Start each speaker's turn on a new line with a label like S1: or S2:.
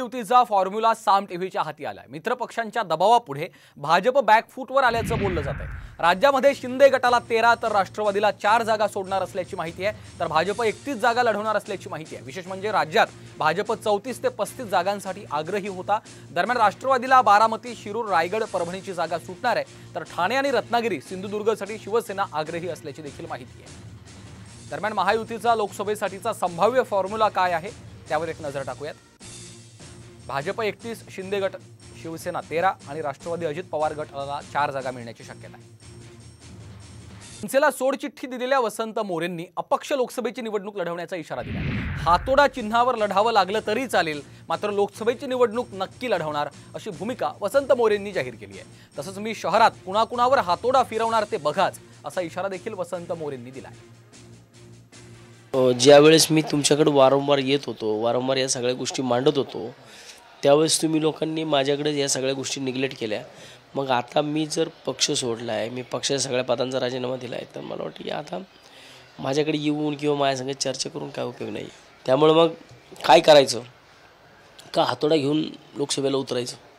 S1: महायुतीचा फॉर्म्युला साम टीव्हीच्या हाती आलाय। मित्रपक्षांच्या दबावापुढे भाजप बॅकफूटवर आल्याचं बोललं जातंय। राज्यामध्ये शिंदे गटाला 13 तर राष्ट्रवादीला 4 जागा सोडणार असल्याची माहिती आहे, तर भाजप 31 जागा लढवणार असल्याची माहिती आहे। विशेष म्हणजे राज्यात भाजप 34 ते 35 जागांसाठी आग्रही होता। दरम्यान राष्ट्रवादीला बारामती, शिरूर, रायगड, परभणीची जागा सुटणार आहे, तर ठाणे आणि रत्नागिरी, सिंधुदुर्गसाठी शिवसेना आग्रही असल्याची देखील माहिती आहे। दरम्यान महायुतीचा लोकसभेसाठीचा संभाव्य फॉर्म्युला काय आहे त्यावर एक नजर टाकूयात। भाजप 31, शिंदे गट शिवसेना 13 आणि राष्ट्रवादी अजित पवार गटाला 4 जागा मिळण्याची शक्यता आहे। मनसेला सोडचिठ्ठी दिलेल्या वसंत मोरेंनी अपक्ष लोकसभेची निवडणूक लढवण्याचा इशारा दिला। हातोडा चिन्हावर लढावं लागलं तरी चालेल, मात्र लोकसभेची निवडणूक नक्की लढवणार अशी भूमिका वसंत मोरेंनी जाहीर केली आहे। तसंच मी शहरात कुणाकुणावर हातोडा फिरवणार ते बघाच असा इशारा देखील वसंत मोरेंनी दिला आहे।
S2: ज्यावेळेस मी तुमच्याकडे वारंवार येत होतो, वारंवार या सगळ्या गोष्टी मांडत होतो, त्यावेळेस तुम्ही लोकांनी माझ्याकडे या सगळ्या गोष्टी निग्लेक्ट केल्या। मग आता मी जर पक्ष सोडला आहे, मी पक्षाच्या सगळ्या पदांचा राजीनामा दिला आहे, तर मला वाटतं की आता माझ्याकडे येऊन किंवा माझ्यासंग चर्चा करून काय उपयोग नाही। त्यामुळे मग काय करायचं, का हातोडा घेऊन लोकसभेला उतरायचं?